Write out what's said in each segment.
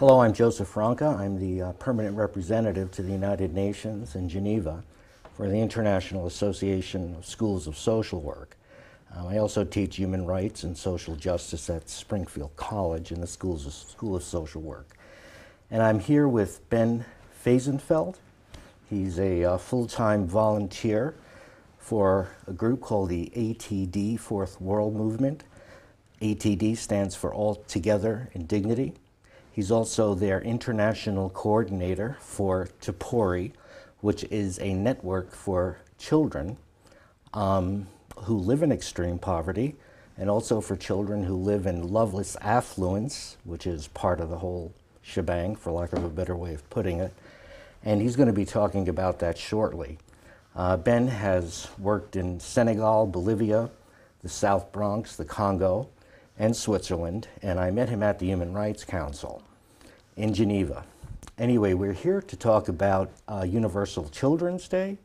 Hello, I'm Joseph Wronka. I'm the permanent representative to the United Nations in Geneva for the International Association of Schools of Social Work. I also teach human rights and social justice at Springfield College in the School of Social Work. And I'm here with Ben Fehsenfeld. He's a full-time volunteer for a group called the ATD, Fourth World Movement. ATD stands for All Together in Dignity. He's also their international coordinator for TPORI, which is a network for children who live in extreme poverty, and also for children who live in loveless affluence, which is part of the whole shebang, for lack of a better way of putting it. And he's going to be talking about that shortly. Ben has worked in Senegal, Bolivia, the South Bronx, the Congo, and Switzerland, and I met him at the Human Rights Council in Geneva. Anyway, we're here to talk about Universal Children's Day.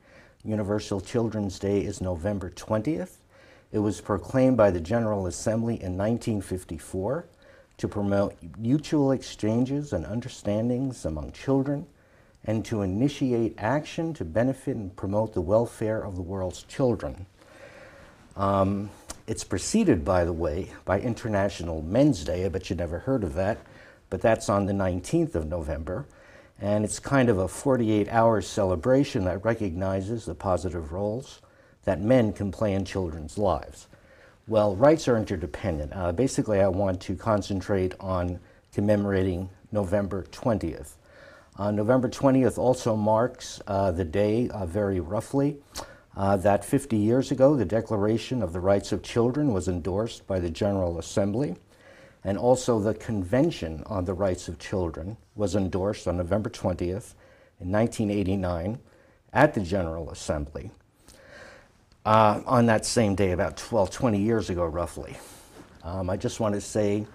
Universal Children's Day is November 20th. It was proclaimed by the General Assembly in 1954 to promote mutual exchanges and understandings among children and to initiate action to benefit and promote the welfare of the world's children. It's preceded, by the way, by International Men's Day. I bet you never heard of that, but that's on the 19th of November. And it's kind of a 48-hour celebration that recognizes the positive roles that men can play in children's lives. Well, rights are interdependent. Basically, I want to concentrate on commemorating November 20th. November 20th also marks the day, very roughly, that 50 years ago, the Declaration of the Rights of Children was endorsed by the General Assembly, and also the Convention on the Rights of Children was endorsed on November 20th in 1989 at the General Assembly on that same day, about 20 years ago, roughly. I just want to say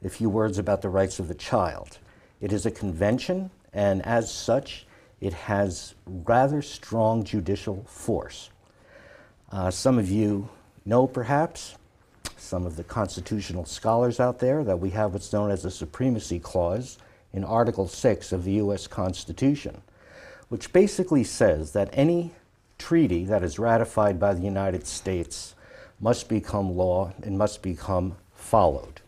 a few words about the rights of the child. It is a convention, and as such, it has rather strong judicial force. Some of you know, perhaps, some of the constitutional scholars out there, that we have what's known as a Supremacy Clause in Article 6 of the U.S. Constitution, which basically says that any treaty that is ratified by the United States must become law and must become followed.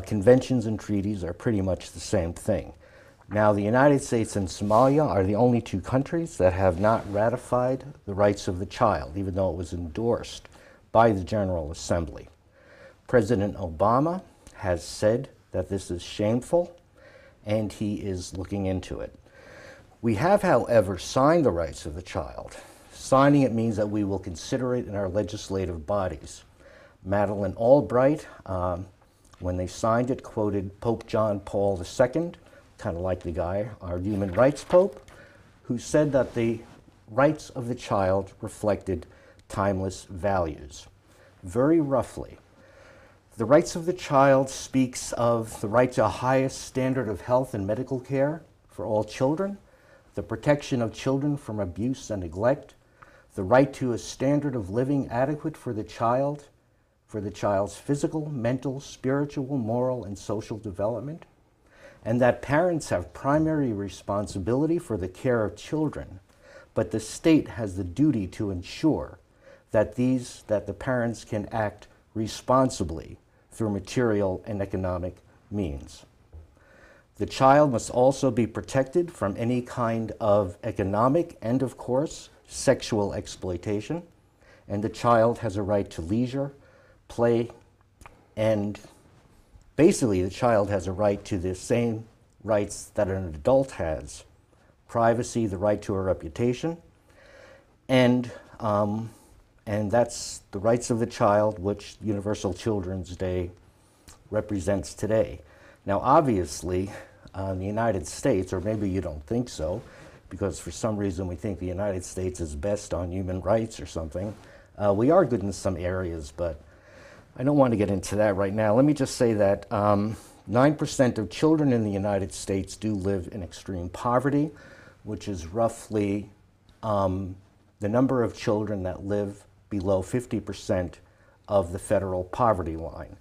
Conventions and treaties are pretty much the same thing. Now, the United States and Somalia are the only two countries that have not ratified the rights of the child, even though it was endorsed by the General Assembly. President Obama has said that this is shameful, and he is looking into it. We have, however, signed the rights of the child. Signing it means that we will consider it in our legislative bodies. Madeleine Albright, when they signed it, quoted Pope John Paul II, kind of like the guy, our human rights pope, who said that the rights of the child reflected timeless values. Very roughly, the rights of the child speaks of the right to a highest standard of health and medical care for all children, the protection of children from abuse and neglect, the right to a standard of living adequate for the child's physical, mental, spiritual, moral, and social development, and that parents have primary responsibility for the care of children, but the state has the duty to ensure that the parents can act responsibly through material and economic means. The child must also be protected from any kind of economic and, of course, sexual exploitation, and the child has a right to leisure, play, and basically the child has a right to the same rights that an adult has: privacy, the right to a reputation, and that's the rights of the child, which Universal Children's Day represents today. Now, obviously, the United States, or maybe you don't think so, because for some reason we think the United States is best on human rights or something. We are good in some areas, but I don't want to get into that right now. Let me just say that 9% of children in the United States do live in extreme poverty, which is roughly the number of children that live below 50% of the federal poverty line.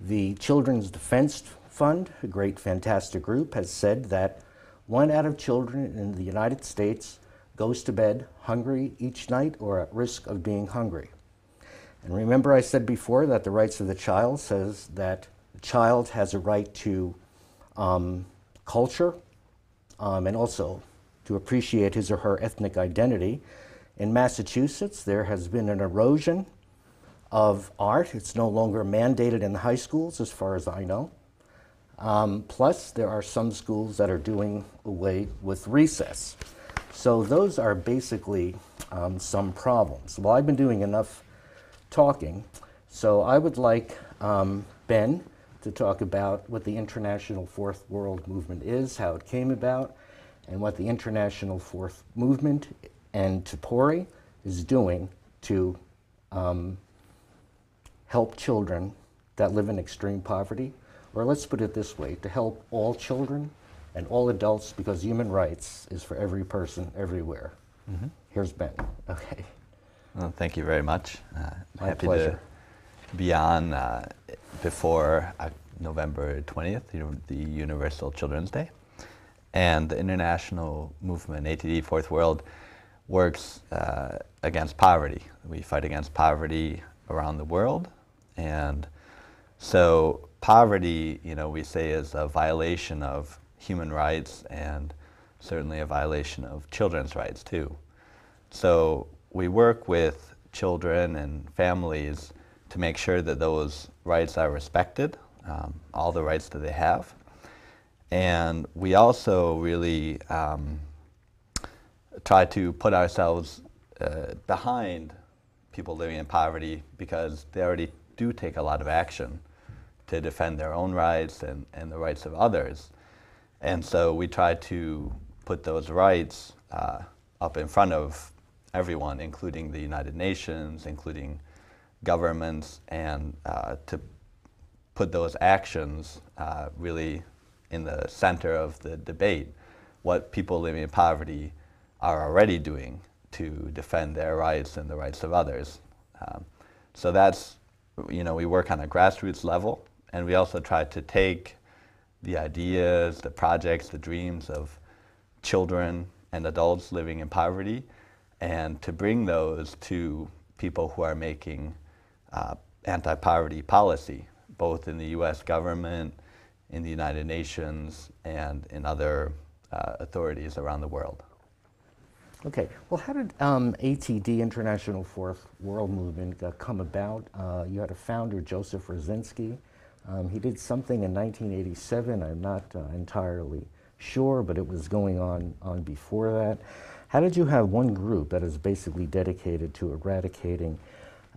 The Children's Defense Fund, a great, fantastic group, has said that 1 out of children in the United States goes to bed hungry each night or at risk of being hungry. And remember I said before that the rights of the child says that the child has a right to culture and also to appreciate his or her ethnic identity. In Massachusetts, there has been an erosion of art. It's no longer mandated in the high schools, as far as I know. Plus, there are some schools that are doing away with recess. So those are basically some problems. Well, I've been doing enough talking, so I would like Ben to talk about what the International Fourth World Movement is, how it came about, and what the International Fourth Movement and Tupori is doing to help children that live in extreme poverty. Or let's put it this way, to help all children and all adults, because human rights is for every person, everywhere. Mm-hmm. Here's Ben. Okay. Well, thank you very much. My happy pleasure. to be on before November 20th, the Universal Children's Day. And the international movement, ATD Fourth World, works against poverty. We fight against poverty around the world. And so poverty, we say, is a violation of human rights and certainly a violation of children's rights too. So we work with children and families to make sure that those rights are respected, all the rights that they have. And we also really try to put ourselves behind people living in poverty, because they already do take a lot of action to defend their own rights and the rights of others. And so we try to put those rights up in front of everyone, including the United Nations, including governments, and to put those actions really in the center of the debate, what people living in poverty are already doing to defend their rights and the rights of others. So that's, we work on a grassroots level, and we also try to take the ideas, the projects, the dreams of children and adults living in poverty, and to bring those to people who are making anti-poverty policy, both in the US government, in the United Nations, and in other authorities around the world. Okay, well, how did ATD, International Fourth World Movement, come about? You had a founder, Joseph Rosinski. He did something in 1987, I'm not entirely sure, but it was going on before that. How did you have one group that is basically dedicated to eradicating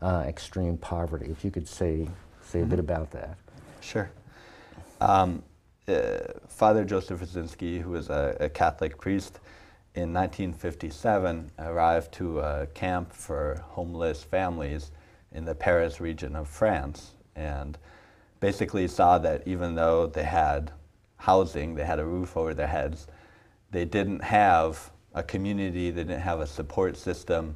extreme poverty? If you could say a bit about that. Sure. Father Joseph Rosinski, who was a Catholic priest, in 1957 arrived to a camp for homeless families in the Paris region of France, and basically saw that even though they had housing, they had a roof over their heads, they didn't have a community, they didn't have a support system,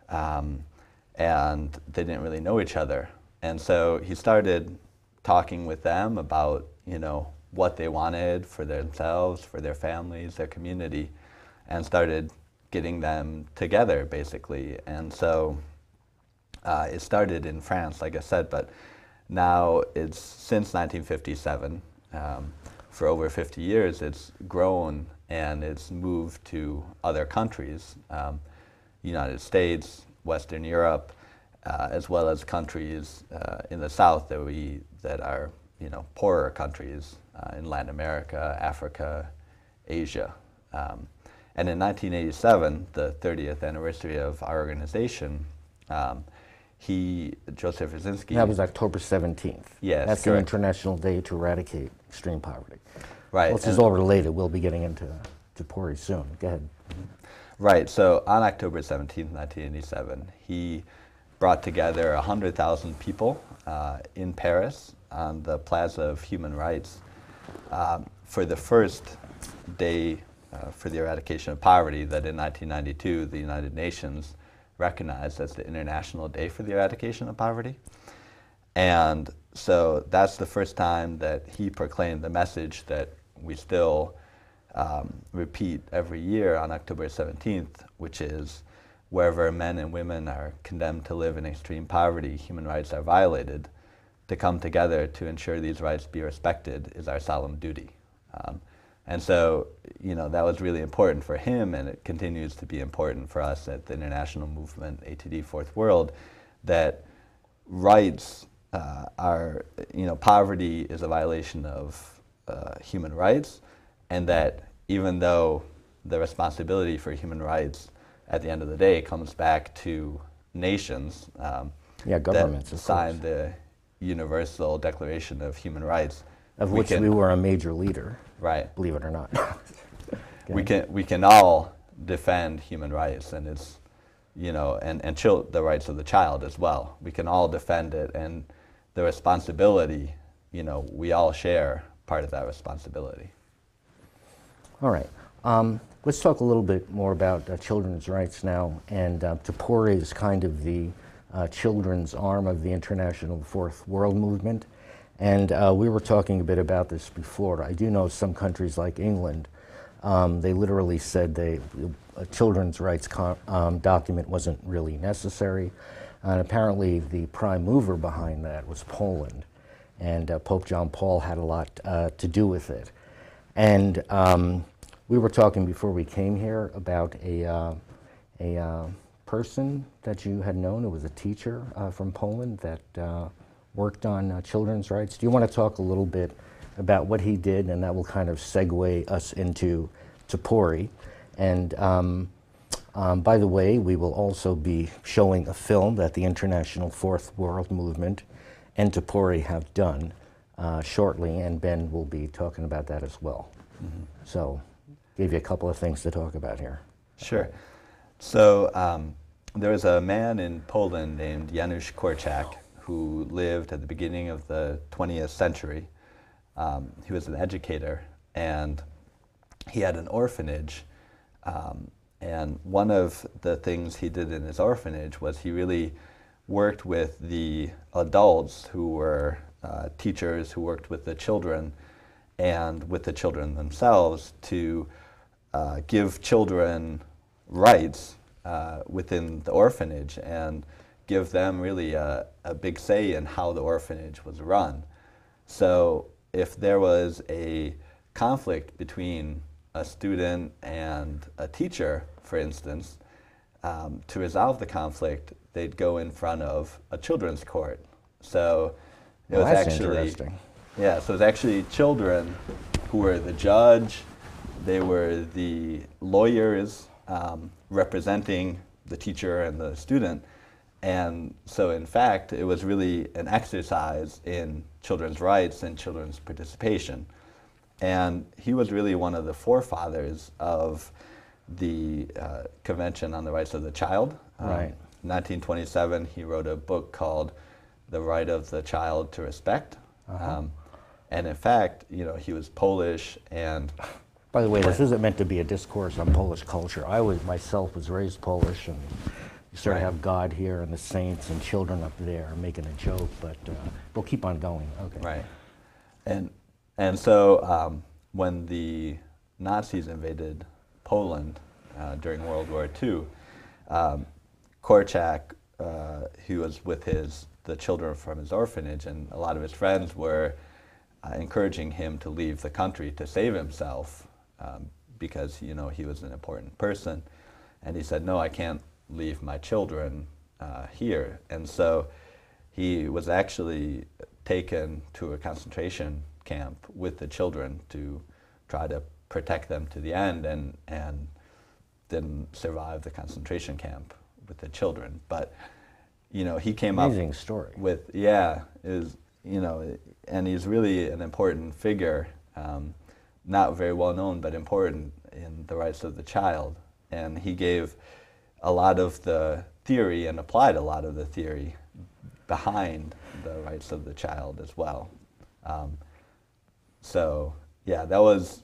and they didn't really know each other. And so he started talking with them about, what they wanted for themselves, for their families, their community, and started getting them together, basically. And so it started in France, like I said, but now it's since 1957, for over 50 years, it's grown and it's moved to other countries, United States, Western Europe, as well as countries in the South that are poorer countries in Latin America, Africa, Asia. And in 1987, the 30th anniversary of our organization, Joseph Rosinski... That was October 17th. Yes, that's correct. the International Day to Eradicate Extreme Poverty. Right. Well, this is all related. We'll be getting into Tupori soon. Go ahead. Right. So on October 17th, 1987, he brought together 100,000 people in Paris on the Plaza of Human Rights for the first day for the eradication of poverty that in 1992 the United Nations recognized as the International Day for the Eradication of Poverty. And so that's the first time that he proclaimed the message that we still repeat every year on October 17th, which is wherever men and women are condemned to live in extreme poverty, human rights are violated. To come together to ensure these rights be respected is our solemn duty. And so, that was really important for him, and it continues to be important for us at the international movement, ATD Fourth World, that rights poverty is a violation of human rights, and that even though the responsibility for human rights at the end of the day comes back to nations governments that signed the Universal Declaration of Human Rights, of which we were a major leader, right? Believe it or not. we can all defend human rights, and it's and the rights of the child as well. We can all defend it, and the responsibility, we all share part of that responsibility. All right. Let's talk a little bit more about children's rights now. And Tupori is kind of the children's arm of the International Fourth World Movement. And we were talking a bit about this before. I do know some countries like England, they literally said a children's rights document wasn't really necessary. And apparently the prime mover behind that was Poland. And Pope John Paul had a lot to do with it. And we were talking before we came here about a person that you had known who was a teacher from Poland that worked on children's rights. Do you want to talk a little bit about what he did, and that will kind of segue us into Tupori. And by the way, we will also be showing a film that the International Fourth World Movement and Tupori have done shortly, and Ben will be talking about that as well. Mm-hmm. So, gave you a couple of things to talk about here. Sure. So there was a man in Poland named Janusz Korczak who lived at the beginning of the 20th century. He was an educator, and he had an orphanage. And one of the things he did in his orphanage was he really worked with the adults who were teachers who worked with the children and with the children themselves to give children rights within the orphanage and give them really a big say in how the orphanage was run. So if there was a conflict between a student and a teacher, for instance, to resolve the conflict, they'd go in front of a children's court. So it was actually interesting. Yeah, so it was actually children who were the judge. They were the lawyers representing the teacher and the student. And so in fact, it was really an exercise in children's rights and children's participation. And he was really one of the forefathers of the Convention on the Rights of the Child. Right. In 1927, he wrote a book called The Right of the Child to Respect. And in fact, he was Polish. And by the way, this isn't meant to be a discourse on Polish culture. I myself was raised Polish, and you sort of have God here and the saints and children up there making a joke, but we'll keep on going. Okay. Right. And so when the Nazis invaded Poland during World War II, Korczak, he was with the children from his orphanage, and a lot of his friends were encouraging him to leave the country to save himself because he was an important person. And he said, no, I can't leave my children here. And so he was actually taken to a concentration camp with the children to try to protect them to the end, and didn't survive the concentration camp with the children. But he came Amazing up story. with and he's really an important figure, not very well known, but important in the rights of the child. And he gave a lot of the theory and applied a lot of the theory behind the rights of the child as well. So yeah, that was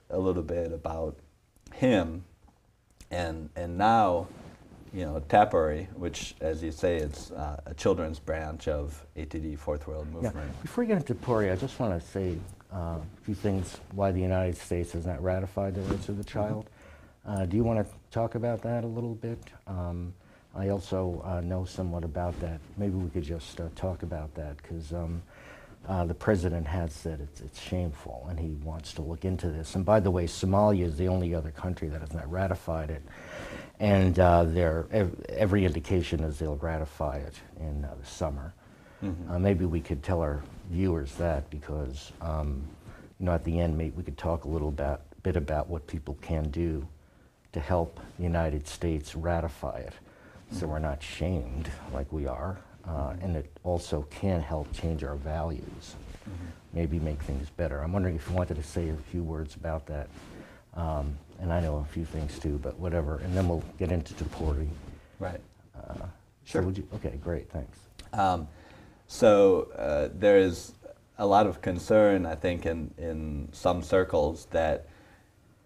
a little bit about him. And now, TAPORI, which, as you say, it's a children's branch of ATD Fourth World Movement. Yeah. Before we get into PORI, I just want to say a few things why the United States has not ratified the rights of the child. Do you want to talk about that a little bit? I also know somewhat about that. Maybe we could just talk about that, because the president has said it's shameful and he wants to look into this. And by the way, Somalia is the only other country that has not ratified it. And every indication is they'll ratify it in the summer. Mm-hmm. Maybe we could tell our viewers that, because at the end, maybe we could talk a little bit about what people can do to help the United States ratify it, so we're not shamed like we are. And it also can help change our values, maybe make things better. I'm wondering if you wanted to say a few words about that. And I know a few things too, but whatever. And then we'll get into PORI. Right. Sure. So would you? Okay, great, thanks. There is a lot of concern, I think, in some circles that,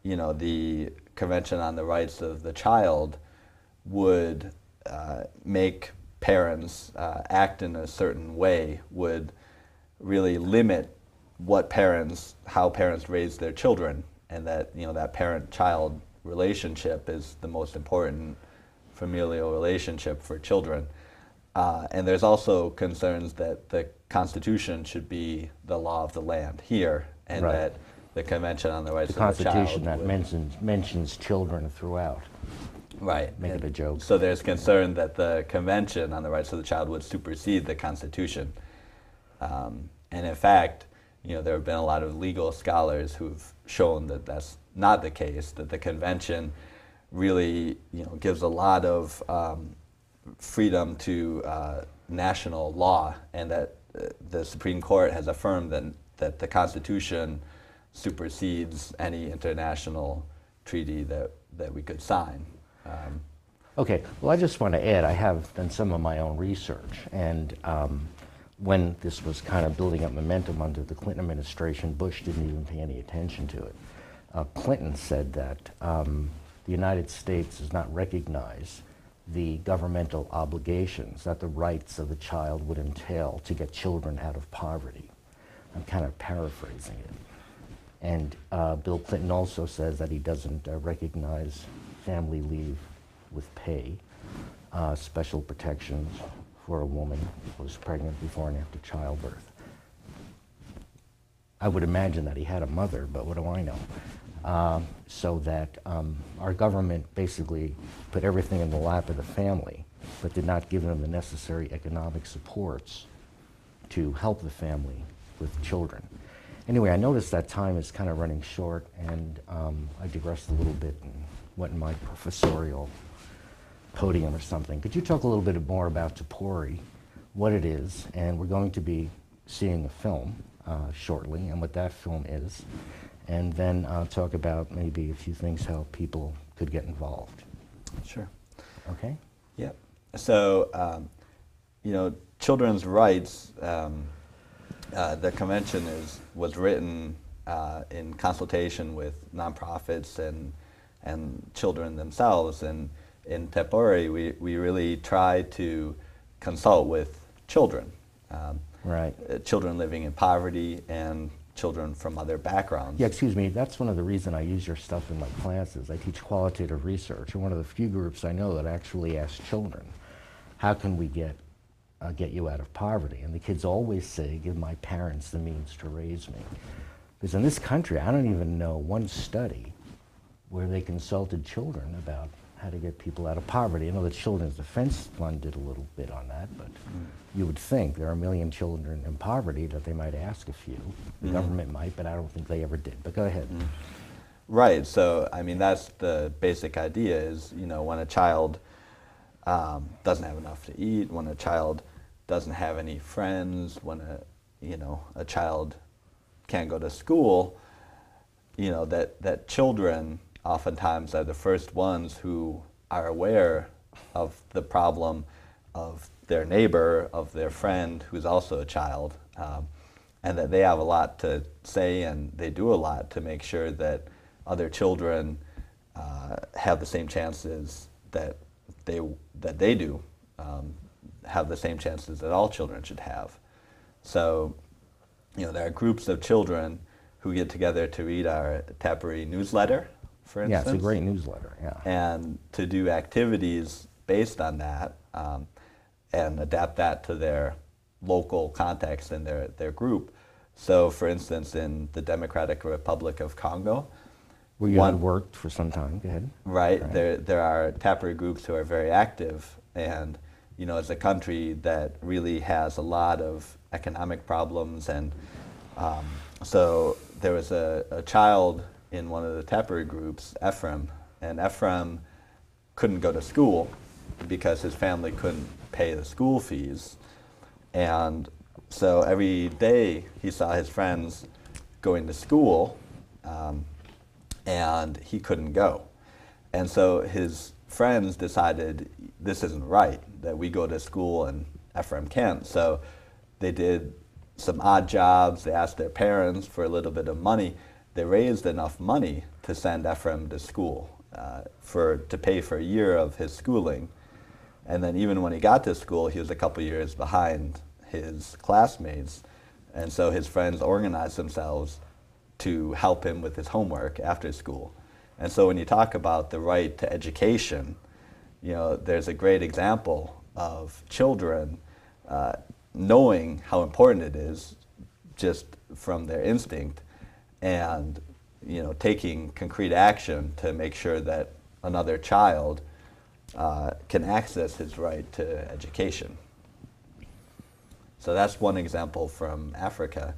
the Convention on the Rights of the Child would make parents act in a certain way, would really limit how parents raise their children, and that that parent-child relationship is the most important familial relationship for children. And there's also concerns that the Constitution should be the law of the land here, and that the Convention on the Rights of the Child, the Constitution that mentions children throughout. Right. Make it a joke. So there's concern that the Convention on the Rights of the Child would supersede the Constitution. And in fact, there have been a lot of legal scholars who've shown that that's not the case, that the Convention really gives a lot of freedom to national law, and that the Supreme Court has affirmed that the Constitution supersedes any international treaty that we could sign. Okay, well, I just want to add, I have done some of my own research, and when this was kind of building up momentum under the Clinton administration, Bush didn't even pay any attention to it. Clinton said that the United States does not recognize the governmental obligations that the rights of the child would entail to get children out of poverty. I'm kind of paraphrasing it. And Bill Clinton also says that he doesn't recognize family leave with pay, special protections for a woman who was pregnant before and after childbirth. I would imagine that he had a mother, but what do I know? So that our government basically put everything in the lap of the family, but did not give them the necessary economic supports to help the family with children. Anyway, I noticed that time is kind of running short, and I digressed a little bit and went in my professorial podium or something. Could you talk a little bit more about PORI, what it is, and we're going to be seeing a film shortly, and what that film is, and then talk about maybe a few things how people could get involved. Sure. Okay? Yep. So, children's rights, the convention was written in consultation with nonprofits and children themselves, and in PORI we really try to consult with children, children living in poverty and children from other backgrounds. Yeah, excuse me, that's one of the reasons I use your stuff in my classes. I teach qualitative research, and one of the few groups I know that actually asks children, how can we get you out of poverty? And the kids always say, give my parents the means to raise me. Because in this country, I don't even know one study where they consulted children about how to get people out of poverty. I know the Children's Defense Fund did a little bit on that, but you would think there are 1 million children in poverty that they might ask a few. The government might, but I don't think they ever did. But go ahead. Right, so I mean that's the basic idea is, when a child doesn't have enough to eat, when a child doesn't have any friends, when a child can't go to school, that children oftentimes are the first ones who are aware of the problem of their neighbor, of their friend who's also a child, and that they have a lot to say, and they do a lot to make sure that other children have the same chances that they do have the same chances that all children should have. So, there are groups of children who get together to read our Tappery newsletter, for instance. Yeah, it's a great newsletter, yeah. And to do activities based on that and adapt that to their local context and their group. So, for instance, in the Democratic Republic of Congo, where you had worked for some time, go ahead. Right, there are Tappery groups who are very active, and it's a country that really has a lot of economic problems, and so there was a child in one of the Tappery groups, Ephraim, and Ephraim couldn't go to school because his family couldn't pay the school fees, and so every day he saw his friends going to school, and he couldn't go. And so his friends decided this isn't right, that we go to school and Ephraim can't. So they did some odd jobs, they asked their parents for a little bit of money. They raised enough money to send Ephraim to school, to pay for a year of his schooling. And then even when he got to school, he was a couple years behind his classmates. And so his friends organized themselves to help him with his homework after school. And so when you talk about the right to education, there's a great example of children knowing how important it is just from their instinct and taking concrete action to make sure that another child can access his right to education. So that's one example from Africa.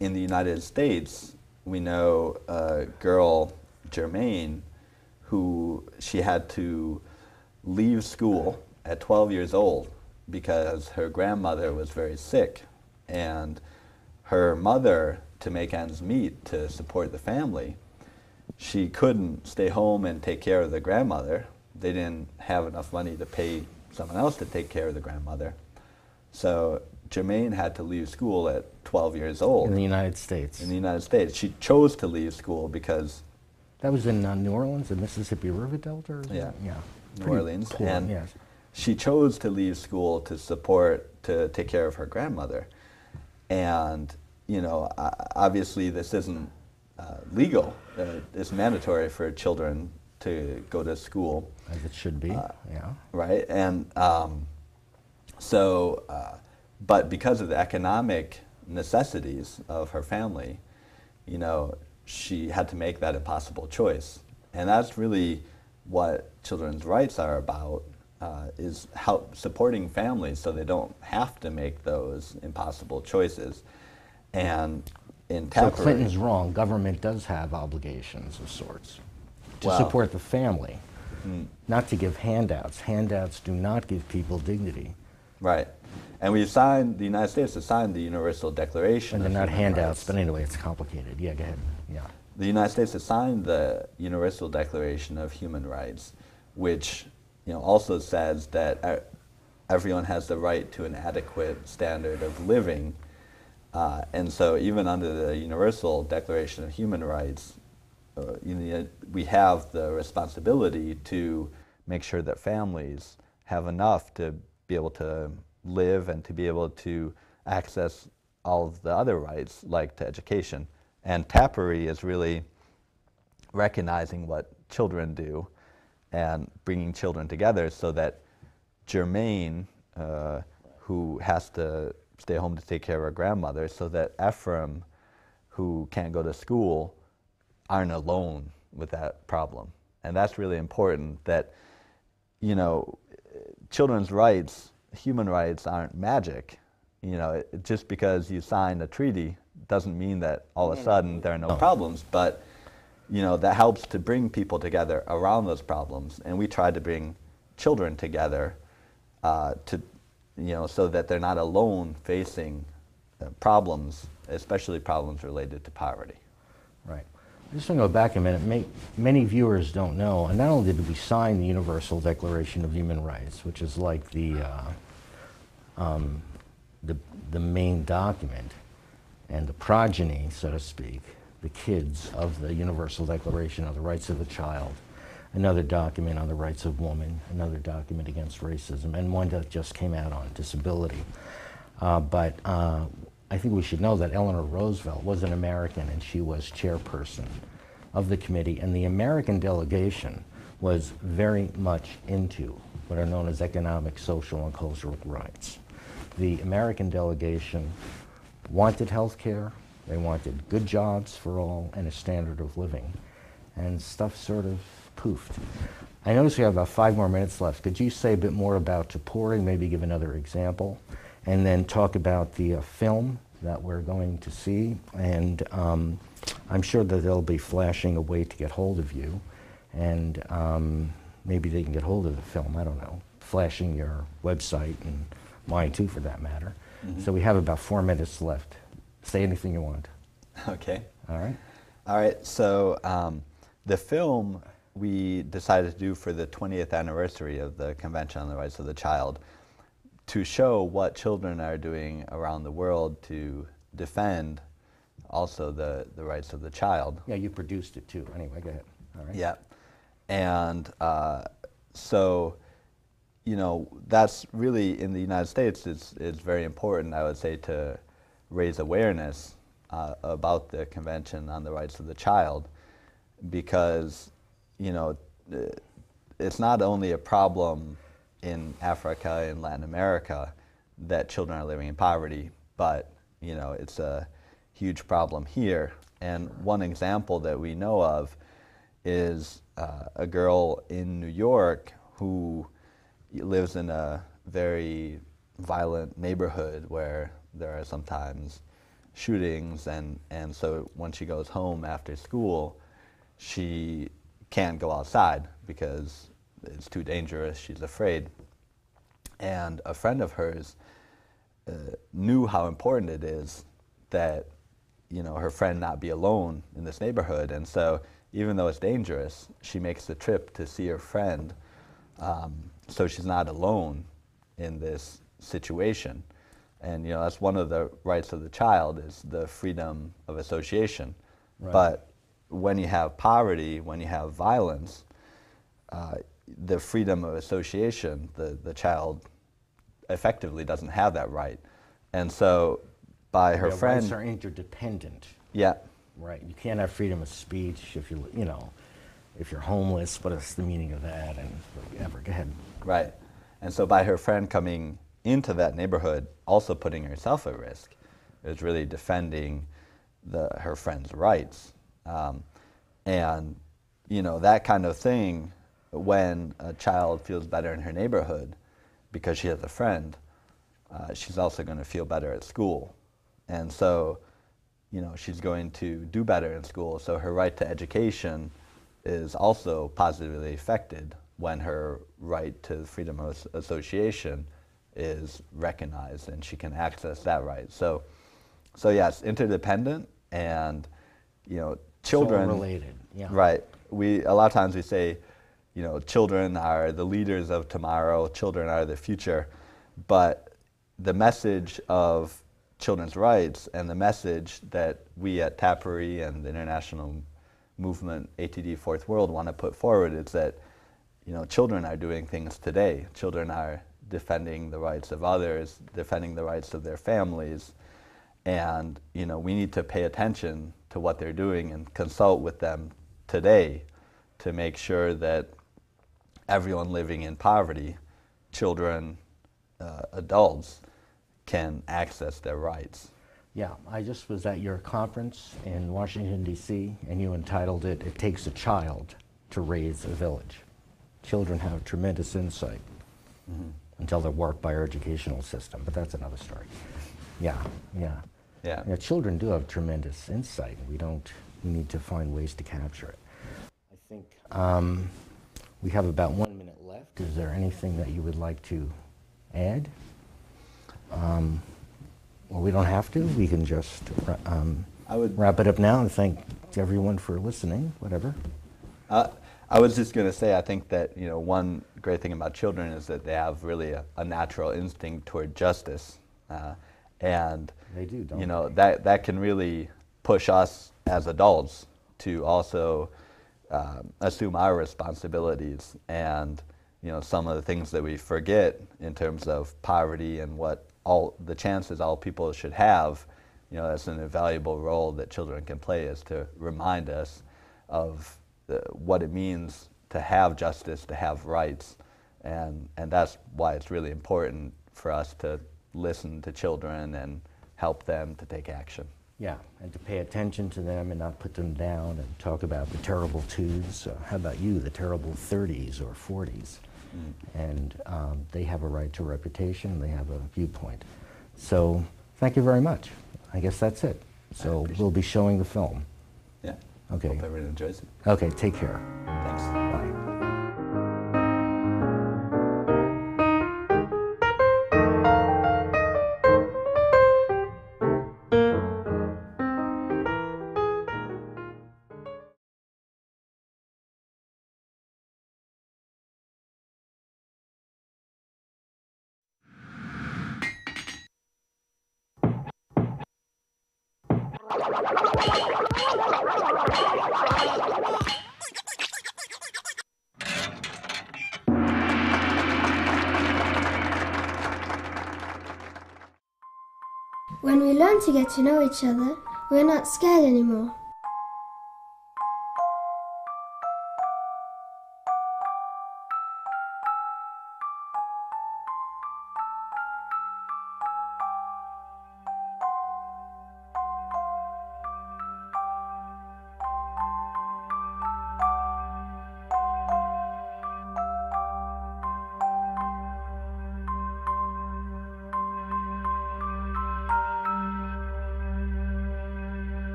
In the United States, we know a girl, Germaine, who she had to leave school at 12 years old because her grandmother was very sick, and her mother, to make ends meet to support the family, she couldn't stay home and take care of the grandmother. They didn't have enough money to pay someone else to take care of the grandmother. So Germaine had to leave school at 12 years old. In the United States. In the United States. She chose to leave school because... That was in New Orleans, the Mississippi River Delta? Yeah, yeah. New Orleans. Poor, and yes. She chose to leave school to take care of her grandmother. And, obviously this isn't legal. It's mandatory for children to go to school. As it should be, yeah. Right, and but because of the economic necessities of her family, she had to make that impossible choice. And that's really what children's rights are about, is supporting families so they don't have to make those impossible choices. And in Tappery... So Clinton's wrong. Government does have obligations of sorts to support the family, not to give handouts. Handouts do not give people dignity. Right. And the United States has signed the Universal Declaration. And they're of not Human handouts, Rights. but anyway, it's complicated. Yeah, go ahead. Yeah. The United States has signed the Universal Declaration of Human Rights, which also says that everyone has the right to an adequate standard of living. And so even under the Universal Declaration of Human Rights, we have the responsibility to make sure that families have enough to be able to live and to be able to access all of the other rights, like to education. And Tappery is really recognizing what children do and bringing children together so that Germaine, who has to stay home to take care of her grandmother, so that Ephraim, who can't go to school, aren't alone with that problem. And that's really important, that, children's rights, human rights, aren't magic. Just because you sign a treaty doesn't mean that all of a sudden there are no problems, but that helps to bring people together around those problems. And we try to bring children together so that they're not alone facing problems, especially problems related to poverty. Right. I just want to go back a minute. Many viewers don't know, and not only did we sign the Universal Declaration of Human Rights, which is like the main document and the progeny, so to speak, the kids of the Universal Declaration of the Rights of the Child. another document on the rights of women, another document against racism, and one that just came out on disability. But I think we should know that Eleanor Roosevelt was an American, and she was chairperson of the committee, and the American delegation was very much into what are known as economic, social, and cultural rights. The American delegation wanted health care, they wanted good jobs for all, and a standard of living. And stuff sort of poofed. I notice we have about 5 more minutes left. Could you say a bit more about Touring, maybe give another example, and then talk about the film that we're going to see? And I'm sure that they'll be flashing a way to get hold of you, and maybe they can get hold of the film, I don't know, flashing your website, and mine too for that matter. So we have about 4 minutes left. Say anything you want. Okay. All right. All right, so the film we decided to do for the 20th anniversary of the Convention on the Rights of the Child, to show what children are doing around the world to defend also the rights of the child. Yeah, you produced it too. Anyway, go ahead. All right. Yeah, and so, you know, that's really, in the United States, it's very important, I would say, to raise awareness about the Convention on the Rights of the Child, because, you know, it's not only a problem in Africa and Latin America that children are living in poverty, but, you know, it's a huge problem here. And one example that we know of is a girl in New York who lives in a very violent neighborhood where there are sometimes shootings, and so when she goes home after school, she can't go outside because it's too dangerous, she's afraid. And a friend of hers knew how important it is that, you know, her friend not be alone in this neighborhood, and so even though it's dangerous, she makes the trip to see her friend so she's not alone in this situation. And, you know, that's one of the rights of the child, is the freedom of association. Right. But when you have poverty, when you have violence, the freedom of association, the child effectively doesn't have that right. And so by her friend... rights are interdependent. Yeah. Right. You can't have freedom of speech if you know, if you're homeless. What is the meaning of that? And whatever. Go ahead. Right. And so by her friend coming into that neighborhood, also putting herself at risk, is really defending her friend's rights. And, you know, that kind of thing, when a child feels better in her neighborhood because she has a friend, she's also going to feel better at school. And so, you know, she's going to do better in school. So her right to education is also positively affected when her right to freedom of association is recognized and she can access that right. So yes, interdependent, and, you know, children... It's all related, yeah. Right. A lot of times we say, you know, children are the leaders of tomorrow, children are the future, but the message of children's rights and the message that we at TAPRI and the international movement, ATD Fourth World, want to put forward is that, you know, children are doing things today. Children are defending the rights of others, defending the rights of their families, and, you know, we need to pay attention to what they're doing and consult with them today to make sure that everyone living in poverty, children, adults, can access their rights. Yeah, I just was at your conference in Washington, D.C., and you entitled it, "It Takes a Child to Raise a Village." Children have tremendous insight until they're warped by our educational system, but that's another story. Yeah. Yeah, children do have tremendous insight. We need to find ways to capture it. I think we have about 1 minute left. Is there anything that you would like to add? Well, we don't have to. We can just wrap it up now and thank everyone for listening, whatever. I was just going to say, I think that, you know, one great thing about children is that they have really a natural instinct toward justice. And they do, don't you know, that can really push us as adults to also assume our responsibilities, and some of the things that we forget in terms of poverty and what all the chances all people should have. That's an invaluable role that children can play, is to remind us of what it means to have justice, to have rights, and that's why it's really important for us to listen to children and help them to take action. Yeah, and to pay attention to them and not put them down and talk about the terrible twos. How about you, the terrible 30s or 40s? And they have a right to reputation, they have a viewpoint. So thank you very much. I guess that's it. So we'll be showing the film. Yeah. Okay. Hope everyone enjoys it. Okay, take care. Thanks. Bye. When we learn to get to know each other, we're not scared anymore.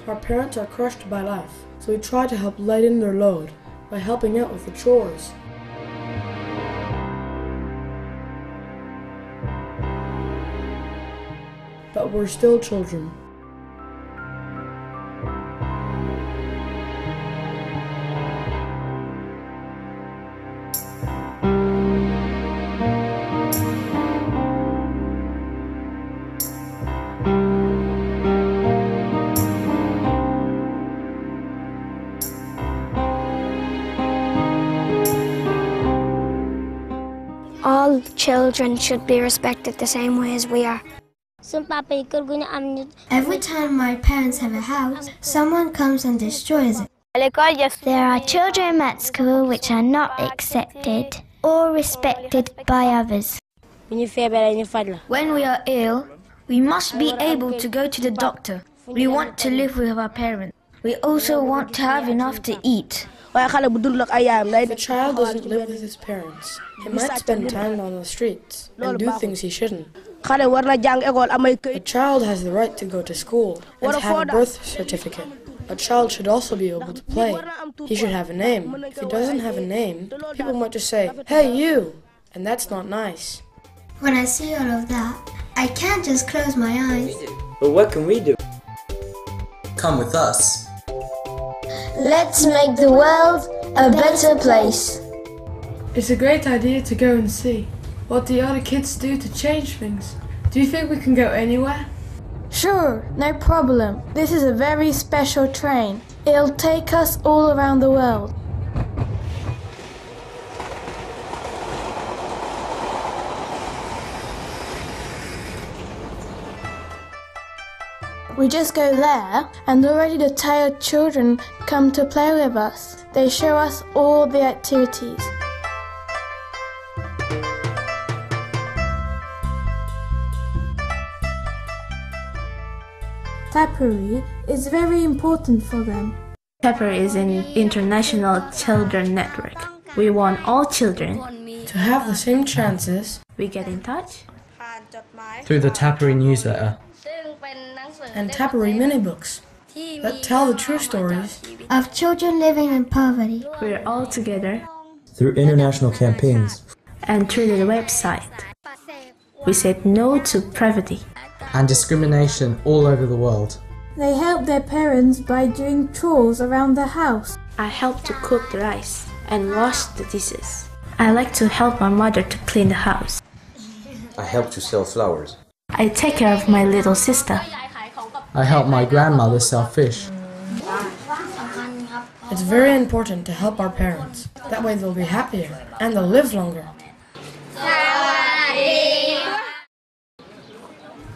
Our parents are crushed by life, so we try to help lighten their load by helping out with the chores. But we're still children. All children should be respected the same way as we are. Every time my parents have a house, someone comes and destroys it. There are children at school which are not accepted or respected by others. When we are ill, we must be able to go to the doctor. We want to live with our parents. We also want to have enough to eat. If a child doesn't live with his parents, he might spend time on the streets and do things he shouldn't. A child has the right to go to school and to have a birth certificate. A child should also be able to play. He should have a name. If he doesn't have a name, people might just say, "Hey, you!" And that's not nice. When I see all of that, I can't just close my eyes. But what can we do? Come with us. Let's make the world a better place. It's a great idea to go and see what the other kids do to change things. Do you think we can go anywhere? Sure, no problem. This is a very special train. It'll take us all around the world. We just go there, and already the tired children come to play with us. They show us all the activities. Tappery is very important for them. Tappery is an international children network. We want all children to have the same chances. We get in touch through the Tappery newsletter. and Tappery mini-books that tell the true stories of children living in poverty. We're all together Through international campaigns and through the website. We said no to poverty. and discrimination all over the world. They help their parents by doing chores around the house. I help to cook the rice and wash the dishes. I like to help my mother to clean the house. I help to sell flowers. I take care of my little sister. I help my grandmother sell fish. It's very important to help our parents. That way they'll be happier and they'll live longer.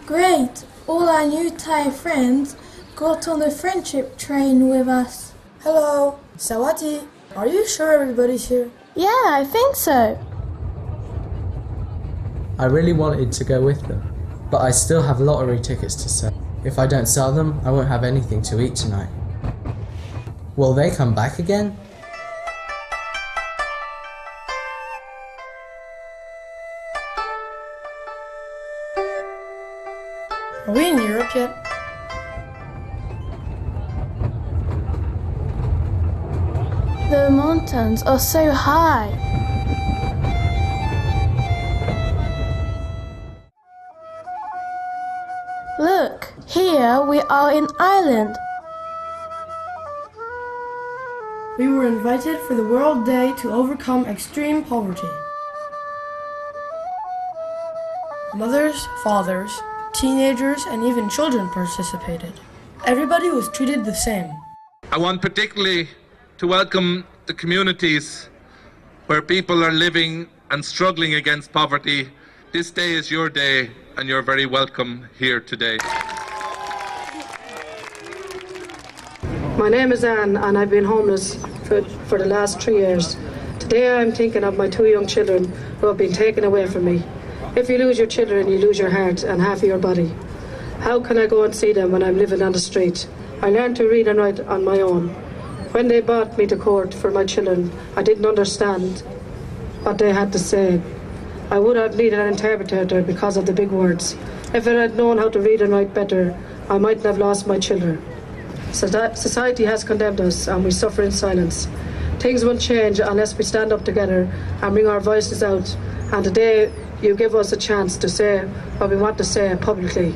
Great! All our new Thai friends got on the friendship train with us. Hello, Sawati. Are you sure everybody's here? Yeah, I think so. I really wanted to go with them, but I still have lottery tickets to sell. If I don't sell them, I won't have anything to eat tonight. Will they come back again? Are we in Europe yet? The mountains are so high. Look, here we are in Ireland. We were invited for the World Day to overcome extreme poverty. Mothers, fathers, teenagers, and even children participated. Everybody was treated the same. I want particularly to welcome the communities where people are living and struggling against poverty. This day is your day, and you're very welcome here today. My name is Anne, and I've been homeless for the last 3 years. Today I'm thinking of my 2 young children who have been taken away from me. If you lose your children, you lose your heart and half of your body. How can I go and see them when I'm living on the street? I learned to read and write on my own. When they brought me to court for my children, I didn't understand what they had to say. I would have needed an interpreter because of the big words. If I had known how to read and write better, I mightn't have lost my children. Society has condemned us and we suffer in silence. Things won't change unless we stand up together and bring our voices out. And today you give us a chance to say what we want to say publicly.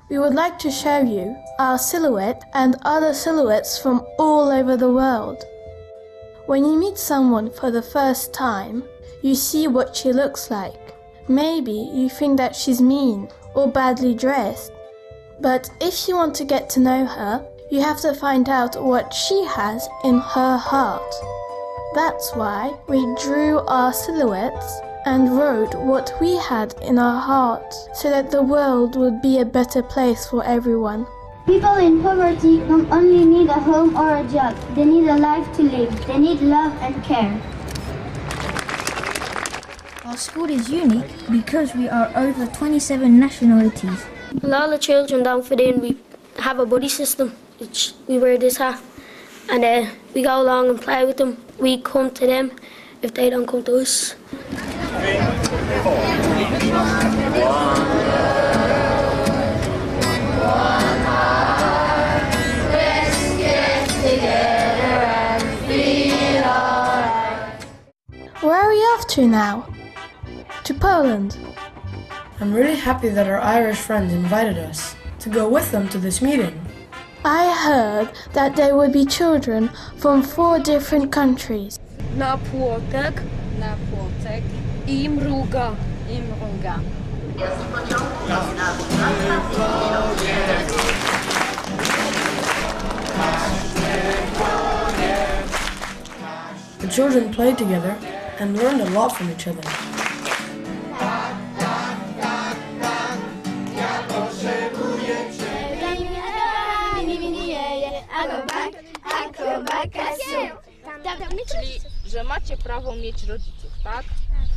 We would like to show you our silhouette and other silhouettes from all over the world. When you meet someone for the first time, you see what she looks like. Maybe you think that she's mean or badly dressed. But if you want to get to know her, you have to find out what she has in her heart. That's why we drew our silhouettes and wrote what we had in our hearts so that the world would be a better place for everyone. People in poverty don't only need a home or a job, they need a life to live. They need love and care. Our school is unique because we are over 27 nationalities. A lot of children down for then we have a buddy system, which we wear this hat, and we go along and play with them. We come to them if they don't come to us. Where are we off to now? To Poland. I'm really happy that our Irish friends invited us to go with them to this meeting. I heard that there would be children from 4 different countries. Na płotek. Na płotek. I mruga. I mruga. The children played together and learned a lot from each other.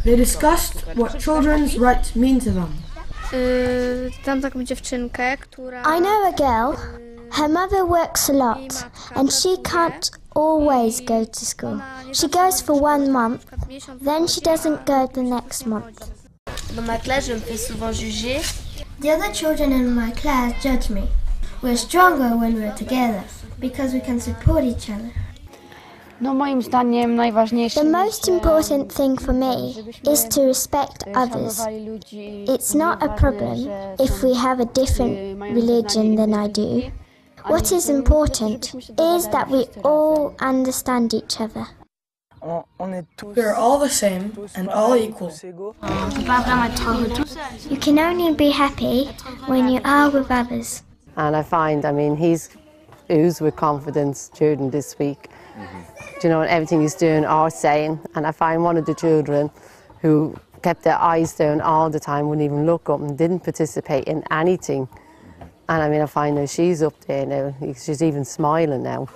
They discussed what children's rights mean to them. I know a girl. Her mother works a lot and she can't always go to school. She goes for 1 month, then she doesn't go the next month. Dans ma classe, je me fais souvent juger. The other children in my class judge me. We're stronger when we're together because we can support each other. No moim zdaniem najważniejsze. The most important thing for me is to respect others. It's not a problem if we have a different religion than I do. What is important is that we all understand each other. We are all the same and all equal. You can only be happy when you are with others. And I find, he's oozed with confidence during this week. You know, everything he's doing or saying. And I find one of the children who kept their eyes down all the time, wouldn't even look up and didn't participate in anything. And I find now she's up there now, she's even smiling now.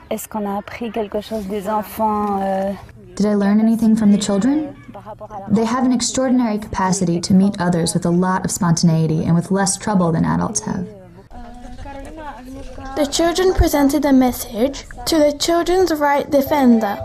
Est-ce qu'on a appris quelque chose des enfants? Did I learn anything from the children? They have an extraordinary capacity to meet others with a lot of spontaneity and with less trouble than adults have. The children presented a message to the children's right defender.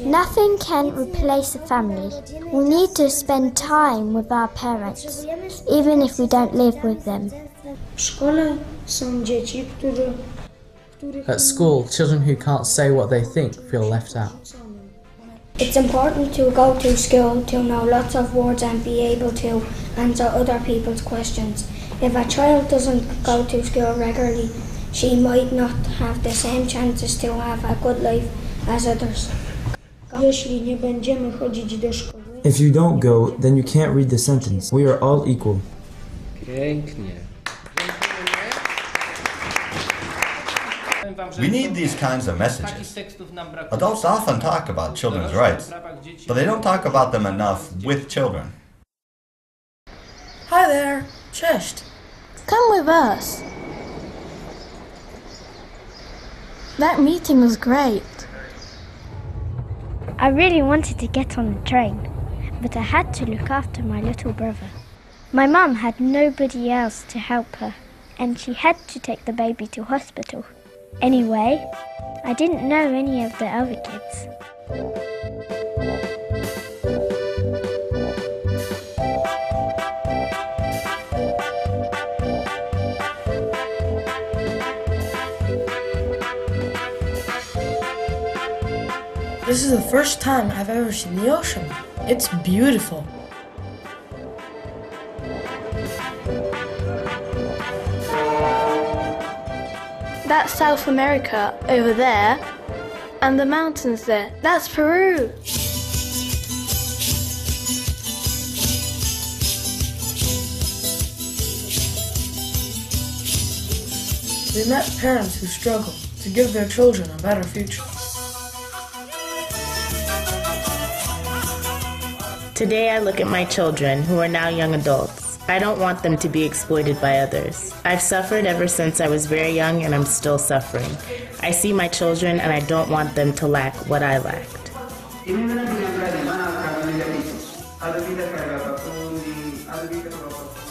Nothing can replace a family. We need to spend time with our parents, even if we don't live with them. At school, children who can't say what they think feel left out. It's important to go to school to know lots of words and be able to answer other people's questions. If a child doesn't go to school regularly, she might not have the same chances to have a good life as others. If you don't go, then you can't read the sentence. We are all equal. We need these kinds of messages. Adults often talk about children's rights, but they don't talk about them enough with children. Hi there, cześć. Come with us. That meeting was great. I really wanted to get on the train, but I had to look after my little brother. My mum had nobody else to help her, and she had to take the baby to hospital. Anyway, I didn't know any of the other kids. This is the first time I've ever seen the ocean. It's beautiful. That's South America over there, and the mountains there. That's Peru. We met parents who struggle to give their children a better future. Today I look at my children, who are now young adults. I don't want them to be exploited by others. I've suffered ever since I was very young, and I'm still suffering. I see my children, and I don't want them to lack what I lacked.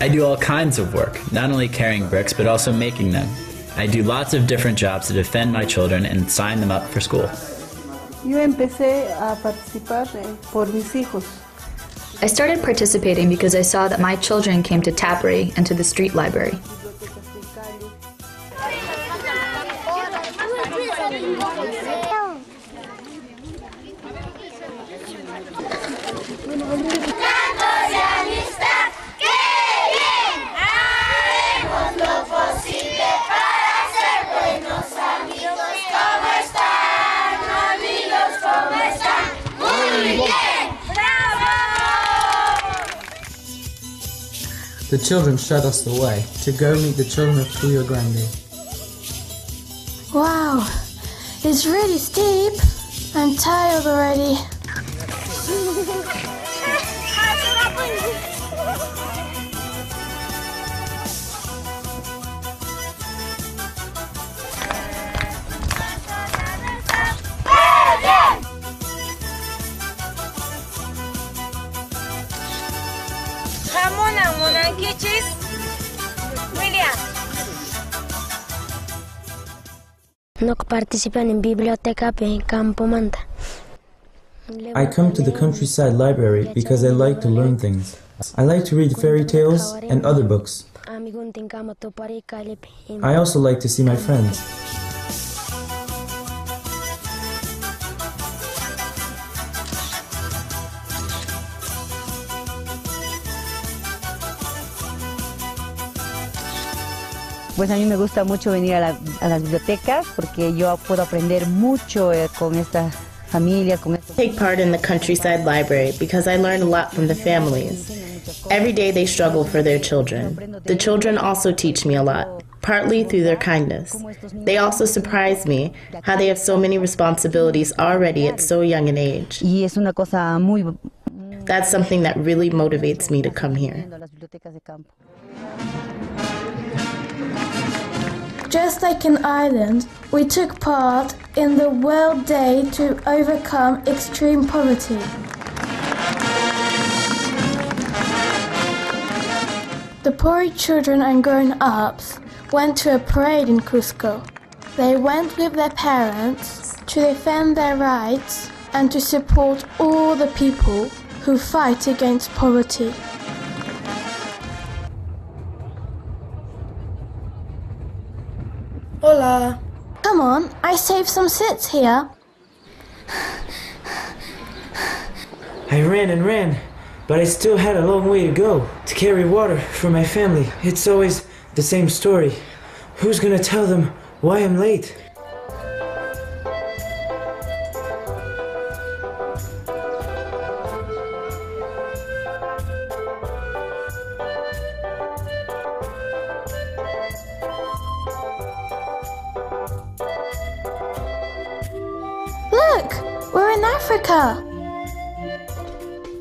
I do all kinds of work, not only carrying bricks, but also making them. I do lots of different jobs to defend my children and sign them up for school. Yo empecé a participar por mis hijos. I started participating because I saw that my children came to Tapery and to the street library. The children showed us the way to go meet the children of Puyo Grande. Wow, it's really steep. I'm tired already. I come to the countryside library because I like to learn things. I like to read fairy tales and other books. I also like to see my friends. Pues a mí me gusta mucho venir a las bibliotecas porque yo puedo aprender mucho con estas familias. Take part in the countryside library because I learn a lot from the families. Every day they struggle for their children. The children also teach me a lot, partly through their kindness. They also surprise me how they have so many responsibilities already at so young an age. That's something that really motivates me to come here. Just like in Ireland, we took part in the World Day to overcome extreme poverty. The poor children and grown-ups went to a parade in Cusco. They went with their parents to defend their rights and to support all the people who fight against poverty. Hola. Come on, I saved some seats here. I ran and ran, but I still had a long way to go to carry water for my family. It's always the same story. Who's gonna tell them why I'm late? Look, we're in Africa.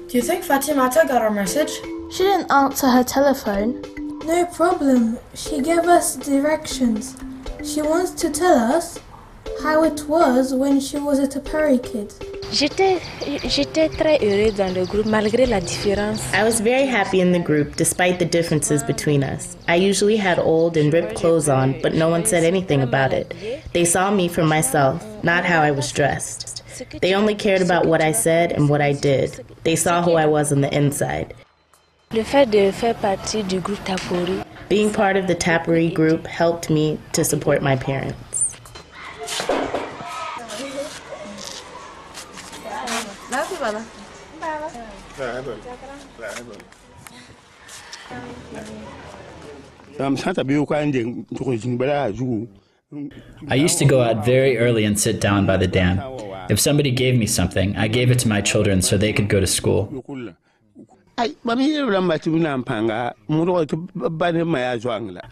Do you think Fatimata got our message? She didn't answer her telephone. No problem. She gave us directions. She wants to tell us how it was when she was a Tapari kid. J'étais très heureuse dans le groupe malgré la différence. I was very happy in the group despite the differences between us. I usually had old and ripped clothes on, but no one said anything about it. They saw me for myself, not how I was dressed. They only cared about what I said and what I did. They saw who I was on the inside. Le fait de faire partie du groupe Tapori. Being part of the Tapori group helped me to support my parents. I used to go out very early and sit down by the dam. If somebody gave me something, I gave it to my children so they could go to school. I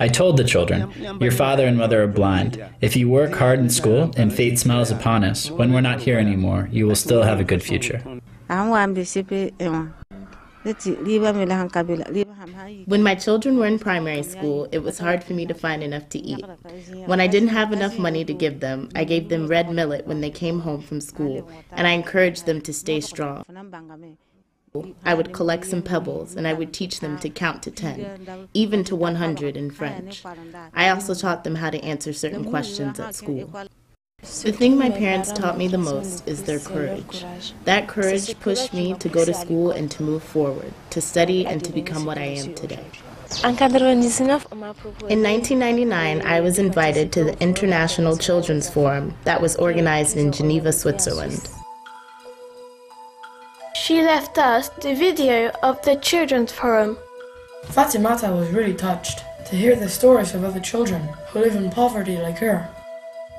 told the children, your father and mother are blind. If you work hard in school and fate smiles upon us, when we're not here anymore, you will still have a good future. When my children were in primary school, it was hard for me to find enough to eat. When I didn't have enough money to give them, I gave them red millet when they came home from school, and I encouraged them to stay strong. I would collect some pebbles, and I would teach them to count to 10, even to 100 in French. I also taught them how to answer certain questions at school. The thing my parents taught me the most is their courage. That courage pushed me to go to school and to move forward, to study and to become what I am today. In 1999, I was invited to the International Children's Forum that was organized in Geneva, Switzerland. She left us the video of the Children's Forum. Fatimata was really touched to hear the stories of other children who live in poverty like her.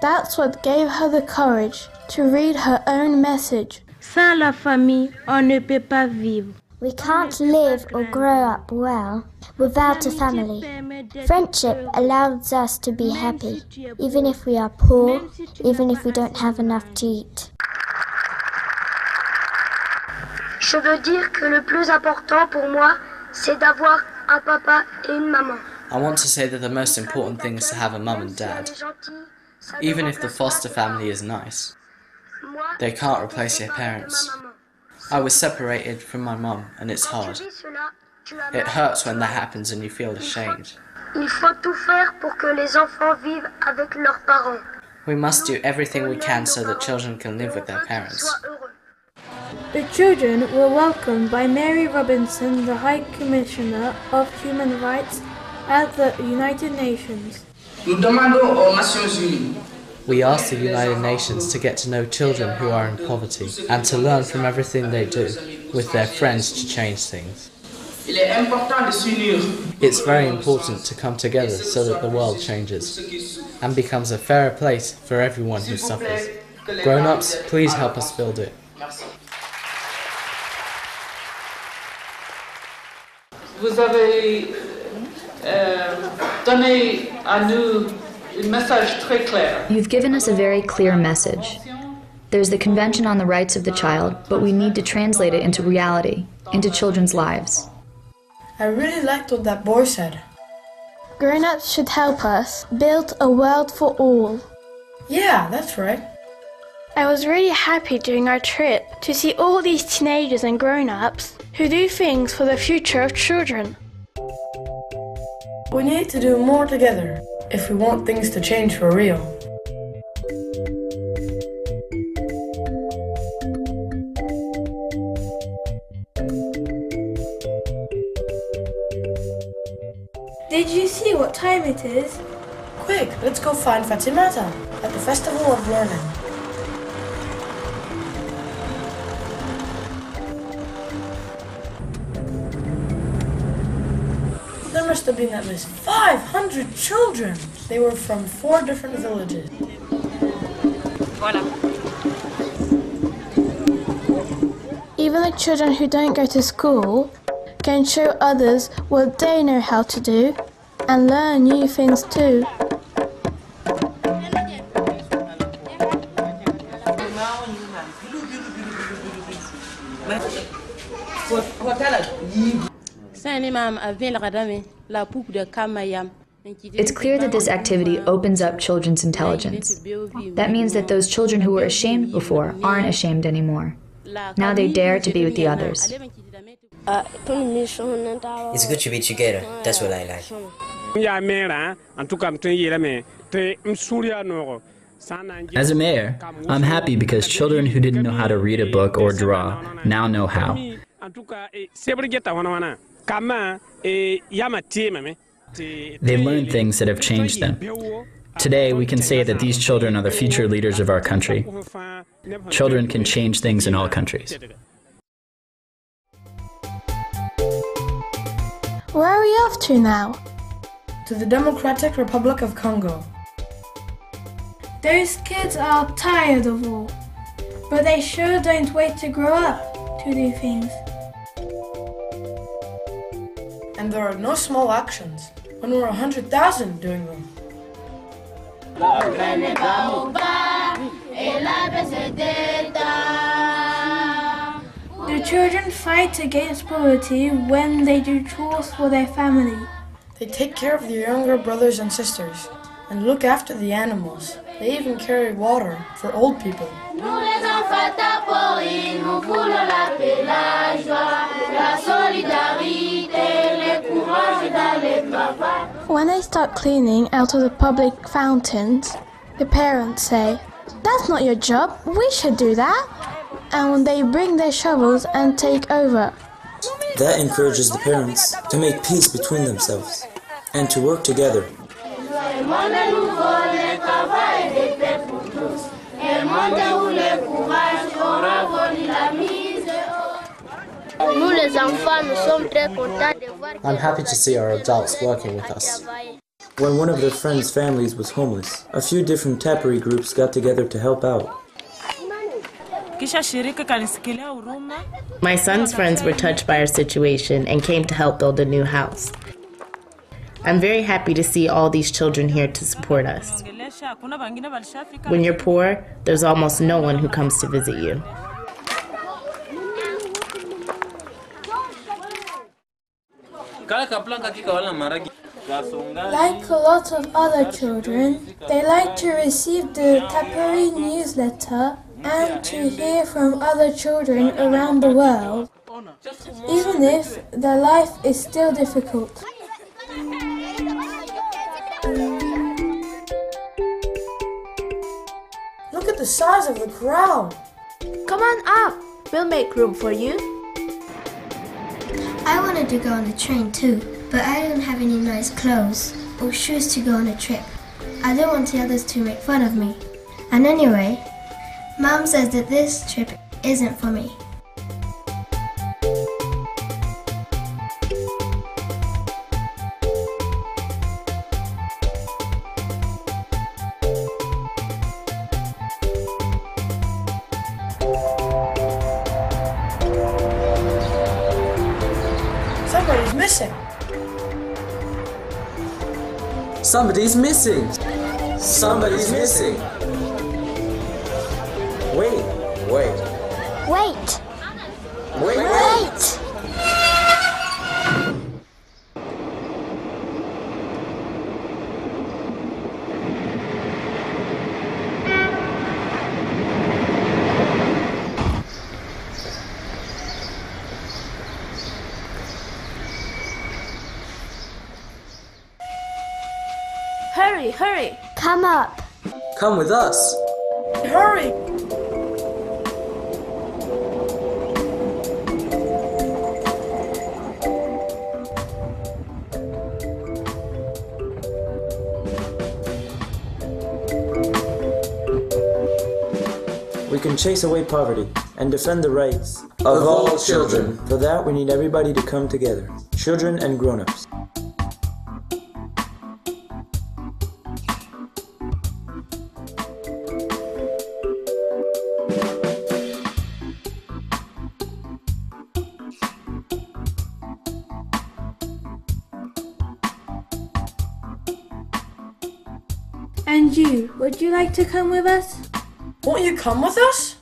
That's what gave her the courage to read her own message. Sans la famille, on ne peut pas vivre. We can't live or grow up well without a family. Friendship allows us to be happy, even if we are poor, even if we don't have enough to eat. Je veux dire que le plus important pour moi, c'est d'avoir un papa et une maman. I want to say that the most important thing is to have a mum and dad. Even if the foster family is nice, they can't replace your parents. I was separated from my mum and it's hard. It hurts when that happens and you feel ashamed. Il faut tout faire pour que les enfants vivent avec leurs parents. We must do everything we can so that children can live with their parents. The children were welcomed by Mary Robinson, the High Commissioner of Human Rights at the United Nations. We ask the United Nations to get to know children who are in poverty and to learn from everything they do with their friends to change things. It's very important to come together so that the world changes and becomes a fairer place for everyone who suffers. Grown-ups, please help us build it. Vous avez donné à nous un message très clair. You've given us a very clear message. There's the Convention on the Rights of the Child, but we need to translate it into reality, into children's lives. I really liked what that boy said. Grown-ups should help us build a world for all. Yeah, that's right. I was really happy during our trip to see all these teenagers and grown-ups who do things for the future of children. We need to do more together if we want things to change for real. Did you see what time it is? Quick, let's go find Fatimata at the Festival of Learning. There must have been at least 500 children. They were from 4 different villages. Voilà. Even the children who don't go to school can show others what they know how to do and learn new things too. It's clear that this activity opens up children's intelligence. That means that those children who were ashamed before aren't ashamed anymore. Now they dare to be with the others. It's good to be together, that's what I like. As a mayor, I'm happy because children who didn't know how to read a book or draw now know how. They learn things that have changed them. Today, we can say that these children are the future leaders of our country. Children can change things in all countries. Where are we off to now? To the Democratic Republic of Congo. Those kids are tired of war, but they sure don't wait to grow up to do things. And there are no small actions when we're 100,000 doing them. The children fight against poverty when they do chores for their family. They take care of their younger brothers and sisters and look after the animals. They even carry water for old people. When they start cleaning out of the public fountains, the parents say, "That's not your job, we should do that." And when they bring their shovels and take over. That encourages the parents to make peace between themselves and to work together. I'm happy to see our adults working with us. When one of their friends' families was homeless, a few different tappery groups got together to help out. My son's friends were touched by our situation and came to help build a new house. I'm very happy to see all these children here to support us. When you're poor, there's almost no one who comes to visit you. Like a lot of other children, they like to receive the Taperi newsletter and to hear from other children around the world, even if their life is still difficult. the size of the crowd. Come on up. We'll make room for you. I wanted to go on the train too, but I didn't have any nice clothes or shoes to go on a trip. I didn't want the others to make fun of me. And anyway, Mom says that this trip isn't for me. Somebody's missing. Somebody's missing. Somebody's missing. Wait. Wait! Hurry! Come up! Come with us. Hurry! We can chase away poverty and defend the rights of all children. For that, we need everybody to come together, children and grown-ups. And you, would you like to come with us? Won't you come with us?